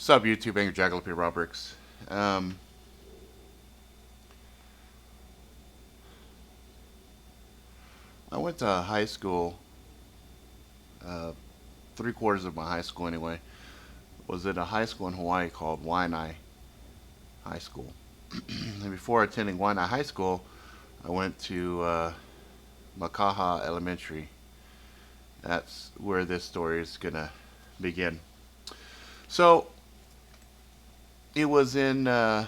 Sub YouTube, Angry Jackalope, Roberts. Um, I went to high school. Uh, 3/4 of my high school, anyway, was at a high school in Hawaii called Waianae High School. And before attending Waianae High School, I went to Makaha Elementary. That's where this story is gonna begin. So it was in Makaha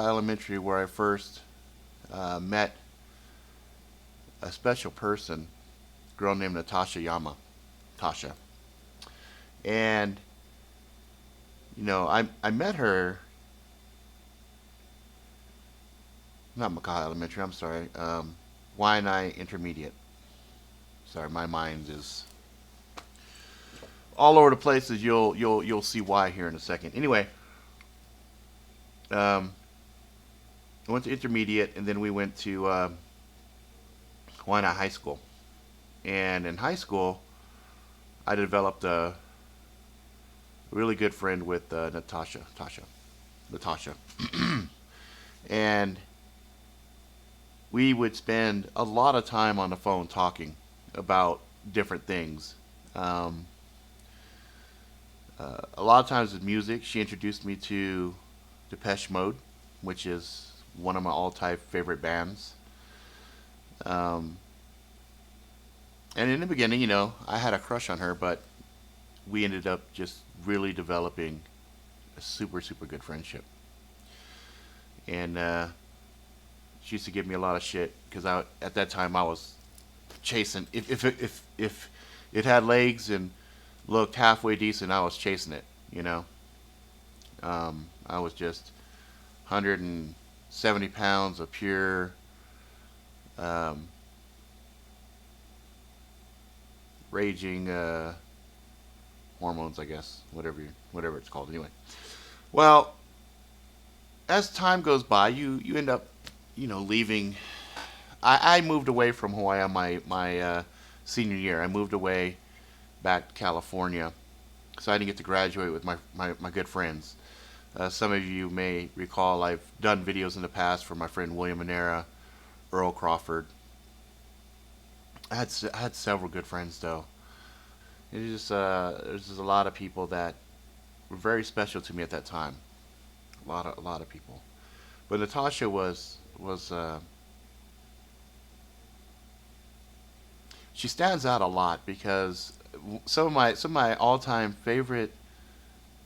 Elementary where I first met a special person, a girl named Natasha Yama, Tasha. And I met her, not Makaha Elementary, I'm sorry, Waianae Intermediate. Sorry, my mind is all over the places. You'll see why here in a second. Anyway, I went to intermediate, and then we went to Waianae High School. And in high school, I developed a really good friend with Natasha, and we would spend a lot of time on the phone talking about different things. Um, a lot of times with music, she introduced me to Depeche Mode, which is one of my all-time favorite bands. Um, and in the beginning, I had a crush on her, but we ended up just really developing a super, super good friendship. And she used to give me a lot of shit because at that time I was chasing. If it had legs and looked halfway decent, I was chasing it. I was just 170 pounds of pure um, raging hormones, I guess, whatever it's called. Anyway, well, as time goes by, you end up, leaving. I moved away from Hawaii on my senior year. I moved away back to California, so I didn't get to graduate with my good friends. Some of you may recall I've done videos in the past for my friend William Manera, Earl Crawford. I had several good friends though. There's just a lot of people that were very special to me at that time. A lot of people. But Natasha was she stands out a lot because some of my all-time favorite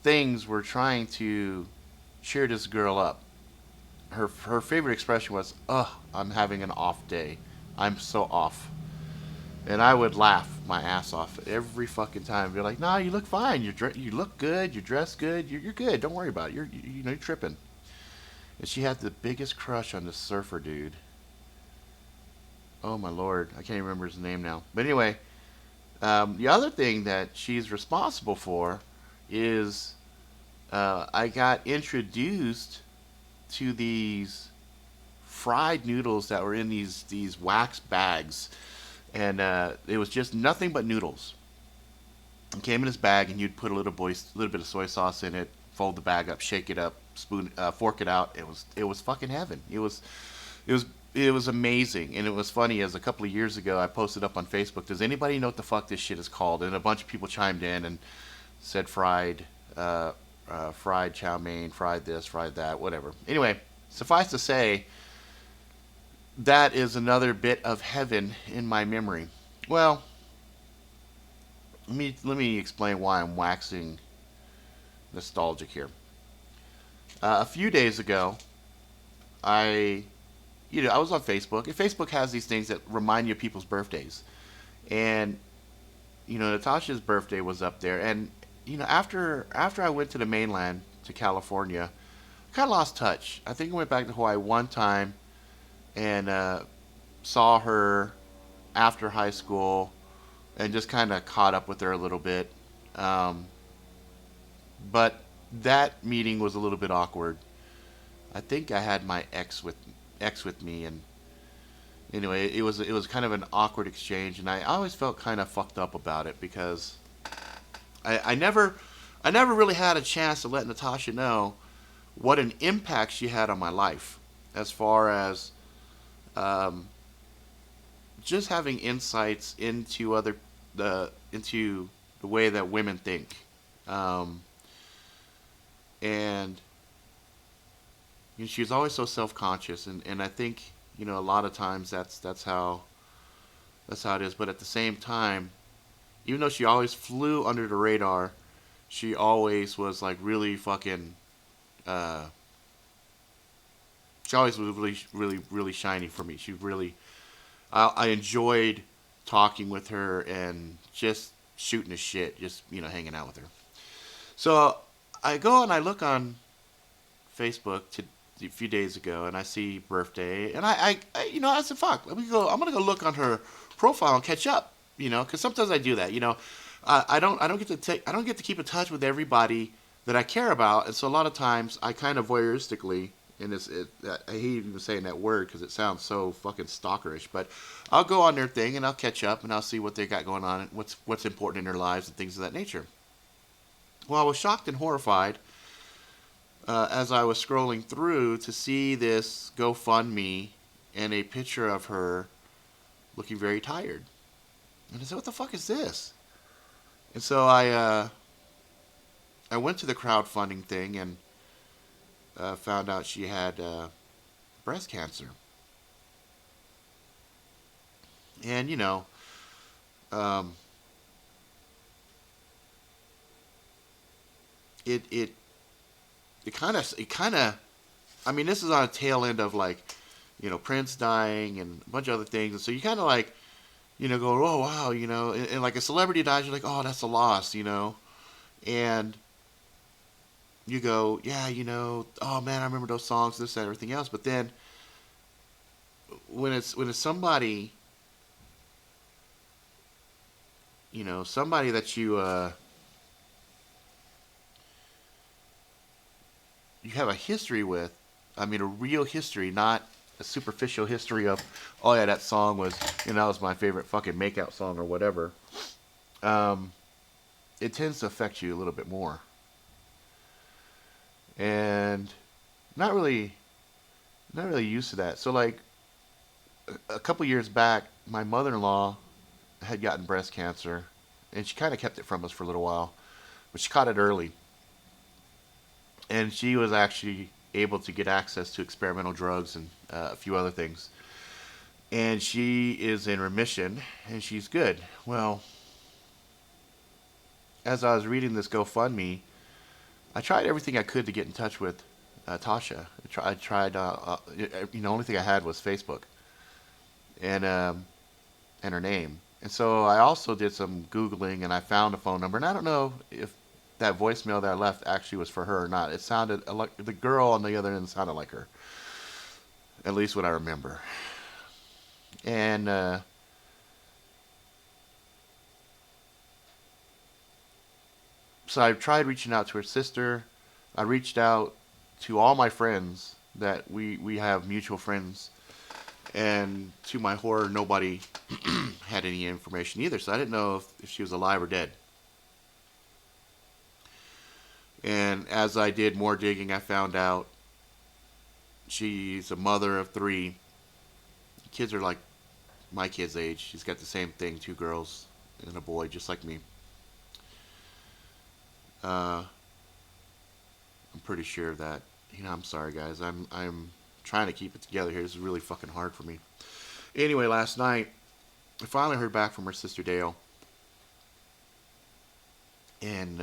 things were trying to cheer this girl up. Her favorite expression was, "Ugh, I'm having an off day. I'm so off." And I would laugh my ass off every fucking time. Be like, "Nah, you look fine. You look good. You dress good. You're good. Don't worry about it. You're tripping." And she had the biggest crush on this surfer dude. Oh my lord, I can't remember his name now. But anyway, the other thing that she's responsible for is I got introduced to these fried noodles that were in these wax bags, and it was just nothing but noodles. It came in this bag, and you'd put a little bit of soy sauce in it, fold the bag up, shake it up, fork it out. It was fucking heaven. It was it was amazing, and it was funny. As a couple of years ago, I posted up on Facebook. Does anybody know what the fuck this shit is called? And a bunch of people chimed in and said uh, fried chow mein, fried this, fried that, whatever. Anyway, suffice to say, that is another bit of heaven in my memory. Well, let me explain why I'm waxing nostalgic here. A few days ago, I I was on Facebook, and Facebook has these things that remind you of people's birthdays. And Natasha's birthday was up there, and after I went to the mainland to California, I kind of lost touch. I think I went back to Hawaii one time and saw her after high school, and just kind of caught up with her a little bit. Um, but that meeting was a little bit awkward. I think I had my ex with me, and anyway, it was kind of an awkward exchange, and I always felt kind of fucked up about it because I never I never really had a chance to let Natasha know what an impact she had on my life, as far as um, just having insights into the way that women think, um, and she was always so self conscious, and I think a lot of times that's how it is. But at the same time, even though she always flew under the radar, she always was like really fucking. Uh, she always was really, really, really shiny for me. She really, I enjoyed talking with her and just shooting the shit, just hanging out with her. So I go and I look on Facebook a few days ago, and I see birthday, and I said, fuck, let me go. I'm gonna go look on her profile and catch up, because sometimes I do that. I don't get to keep in touch with everybody that I care about, and so a lot of times I kind of voyeuristically, and I hate even saying that word because it sounds so fucking stalkerish, but I'll go on their thing and I'll catch up and I'll see what they got going on and what's important in their lives and things of that nature. Well, I was shocked and horrified as I was scrolling through to see this GoFundMe and a picture of her looking very tired. And I said, "What the fuck is this?" And so I went to the crowdfunding thing and found out she had breast cancer. And um, it it it kind of. I mean, this is on a tail end of like, Prince dying and a bunch of other things, and so you kind of like, go, oh wow, and like a celebrity dies, you're like, oh, that's a loss, and you go, yeah, oh man, I remember those songs, this, that, everything else. But then when it's somebody, somebody that you have a history with. I mean, a real history, not a superficial history of, oh yeah, that song was, that was my favorite fucking makeout song or whatever. Um, it tends to affect you a little bit more, and not really, not really used to that. So like a couple years back, my mother-in-law had gotten breast cancer, and she kind of kept it from us for a little while, but she caught it early, and she was actually able to get access to experimental drugs and a few other things. And she is in remission, and she's good. Well, as I was reading this GoFundMe, I tried everything I could to get in touch with Tasha. I tried. The only thing I had was Facebook and her name. And so I also did some googling, and I found a phone number. And I don't know if that voicemail that I left actually was for her or not. It sounded like the girl on the other end sounded like her, at least what I remember. And so I tried reaching out to her sister. I reached out to all my friends that we have mutual friends, and to my horror, nobody had any information either. So I didn't know if she was alive or dead. And as I did more digging, I found out she's a mother of 3. Kids are like my kid's age. She's got the same thing, 2 girls and a boy, just like me. I'm pretty sure of that. I'm sorry, guys. I'm trying to keep it together here. This is really fucking hard for me. Anyway, last night I finally heard back from her sister Dale, and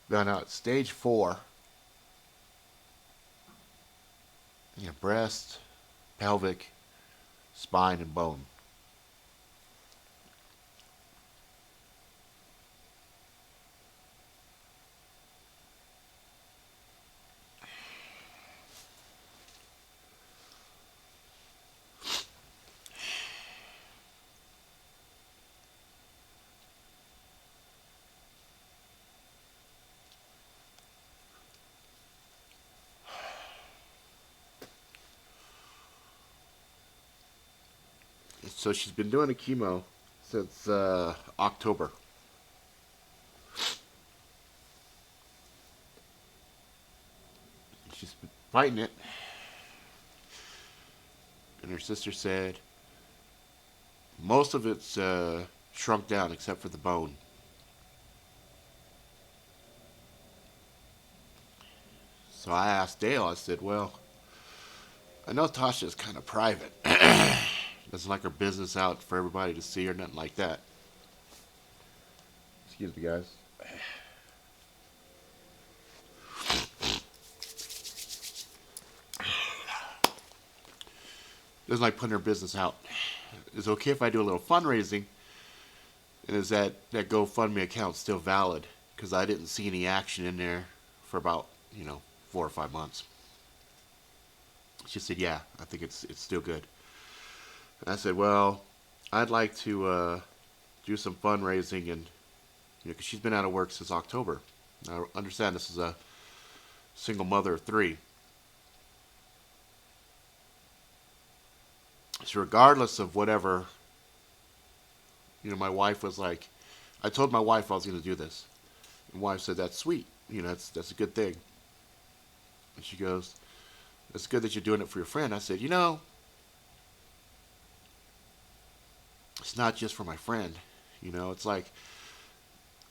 found out it's stage 4. Breast, pelvic, spine, and bone. So she's been doing a chemo since October. She's been fighting it. And her sister said most of it's shrunk down except for the bone. So I asked Dale, I said, well, I know Tasha's kind of private. Doesn't like her business out for everybody to see or nothing like that. Excuse me, guys. Doesn't like putting her business out. Is it okay if I do a little fundraising? And is that GoFundMe account still valid? Because I didn't see any action in there for about, 4 or 5 months. She said, yeah, I think it's still good. And I said, well, I'd like to do some fundraising, and because she's been out of work since October. I understand this is a single mother of 3. So regardless of whatever, my wife was like, I told my wife I was going to do this. And my wife said, that's sweet. That's a good thing. And she goes, it's good that you're doing it for your friend. I said, it's not just for my friend. It's like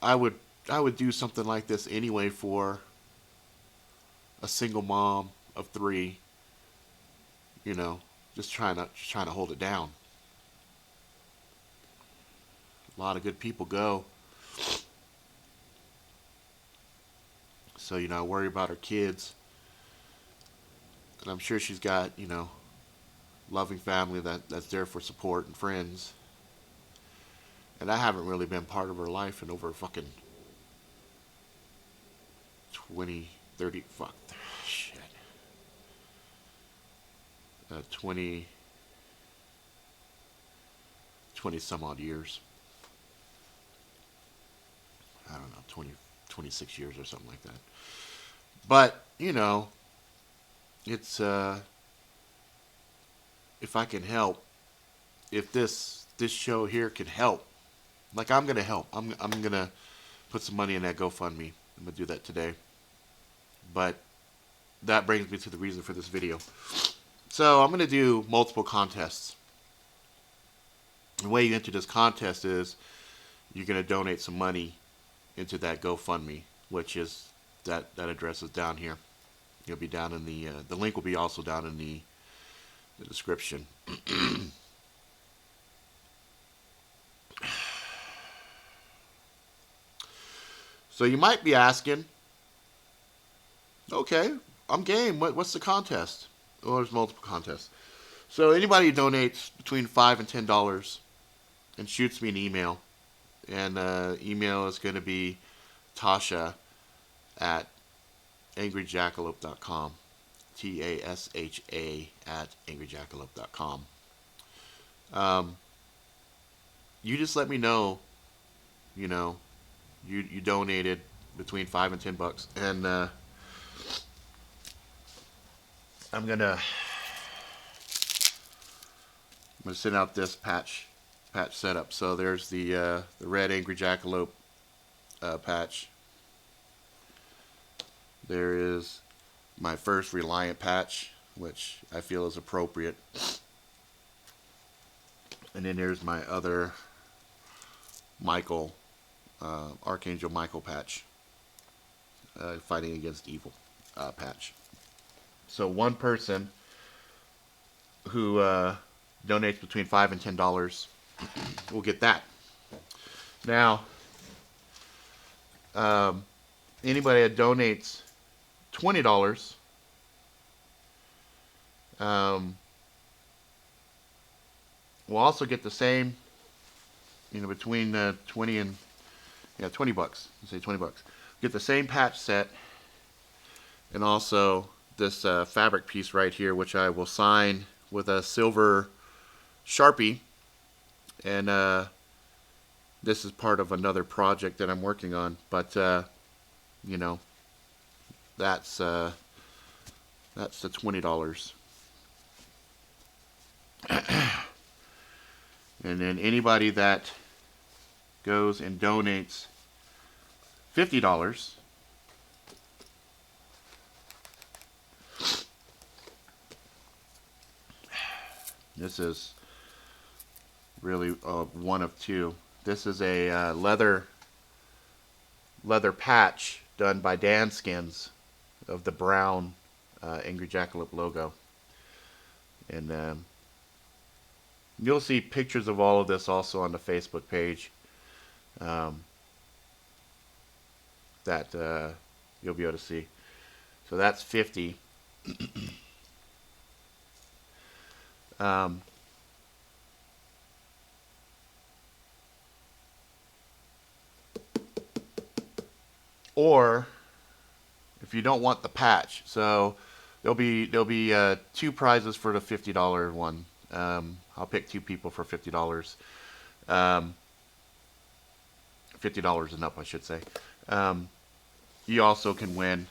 I would do something like this anyway for a single mom of 3, just trying to hold it down. A lot of good people go. So, I worry about her kids. And I'm sure she's got, loving family that's there for support and friends. And I haven't really been part of her life in over fucking 20, 30, fuck, shit. 20 some odd years. I don't know, 26 years or something like that. But, it's, if I can help, if this show here can help, like I'm going to help. I'm going to put some money in that GoFundMe. I'm going to do that today. But that brings me to the reason for this video. So I'm going to do multiple contests. The way you enter this contest is you're going to donate some money into that GoFundMe, which is that address is down here. It'll be down in the link will be also down in the description. So you might be asking, okay, I'm game. What's the contest? Oh, there's multiple contests. So anybody who donates between $5 and $10 and shoots me an email, and email is going to be Tasha at angryjackalope.com. TASHA at angryjackalope.com. You just let me know, you donated between $5 and $10, and I'm gonna send out this patch setup. So there's the red Angry Jackalope patch. There is my first Reliant patch, which I feel is appropriate. And then there's my other Michael, Archangel Michael patch, Fighting Against Evil patch. So one person who donates between $5 and $10 will get that. Now, anybody that donates $20 will also get the same, between 20 and $20. Let's say $20. Get the same patch set, and also this fabric piece right here, which I will sign with a silver Sharpie. And this is part of another project that I'm working on. But that's the $20. And then anybody that goes and donates $50, this is really one of two. This is a leather patch done by Dan Skins of the brown Angry Jackalope logo. And you'll see pictures of all of this also on the Facebook page that you'll be able to see. So that's 50. Or if you don't want the patch, so there'll be two prizes for the $50 one. I'll pick two people for $50. $50 and up, I should say. You also can win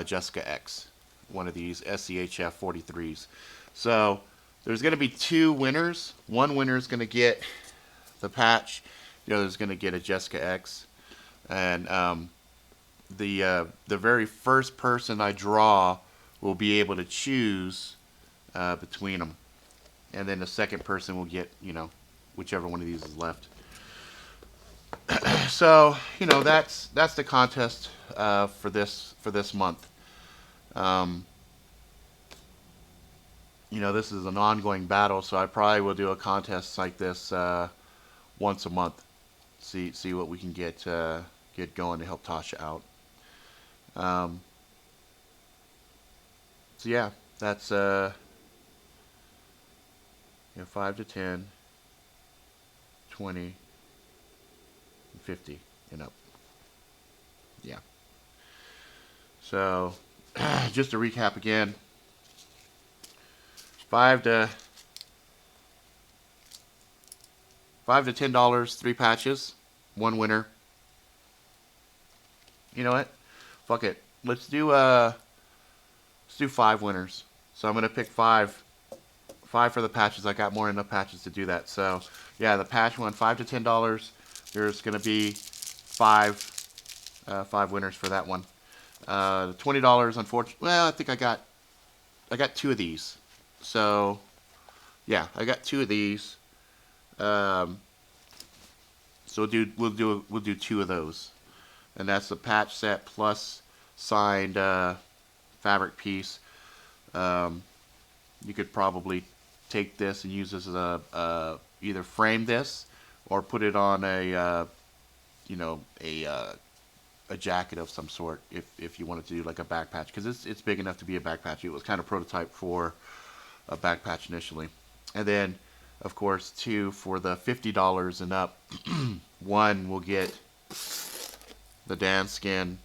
Jessica X, one of these SCHF43s. So there's going to be two winners. One winner is going to get the patch. The other is going to get a Jessica X. And the very first person I draw will be able to choose between them. And then the second person will get, whichever one of these is left. So, that's the contest for this month. This is an ongoing battle, so I probably will do a contest like this once a month. See what we can get going to help Tasha out. So yeah, that's 5 to 10, 20, 50 and up. Yeah. So just to recap again, $5 to $10, 3 patches, 1 winner. You know what? Fuck it. Let's do 5 winners. So I'm gonna pick 5 for the patches. I got more than enough patches to do that. So yeah, the patch one, $5 to $10. There's gonna be 5 winners for that one. $20, unfortunately. Well, I think I got 2 of these. So yeah, I got 2 of these. So we'll do 2 of those, and that's the patch set plus signed fabric piece. You could probably take this and use this as a either frame this or put it on a jacket of some sort if you wanted to do like a back patch, because it's big enough to be a back patch. It was kind of prototype for a back patch initially, and then of course 2 for the $50 and up. 1 will get the Dan Skin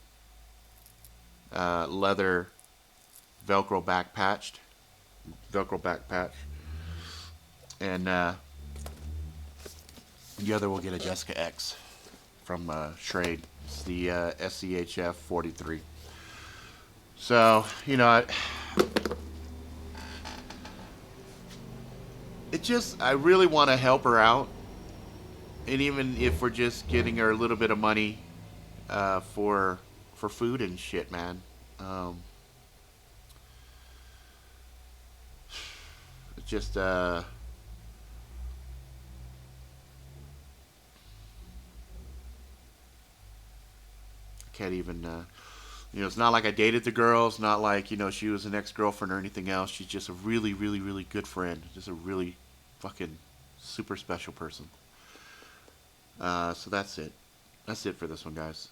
leather Velcro back patch, and the other will get a Jessica X from Schrade. It's the SCHF43. So I really want to help her out, and even if we're just getting her a little bit of money for food and shit, man. It's just I can't even it's not like I dated the girl. It's not like she was an ex-girlfriend or anything else. She's just a really, really, really good friend. Just a really fucking super special person. So that's it. That's it for this one, guys.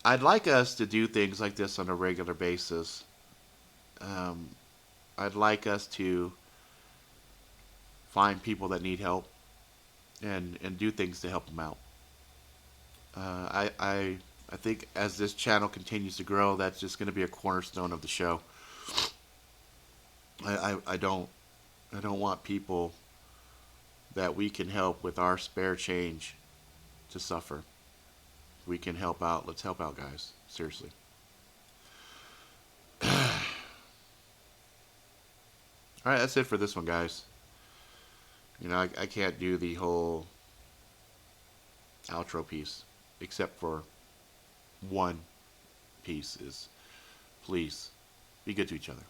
I'd like us to do things like this on a regular basis. I'd like us to find people that need help and do things to help them out. I think as this channel continues to grow, that's just going to be a cornerstone of the show. I don't want people that we can help with our spare change to suffer. We can help out. Let's help out, guys. Seriously. All right, that's it for this one, guys. You know, I can't do the whole outro piece, except for one piece is, please, be good to each other.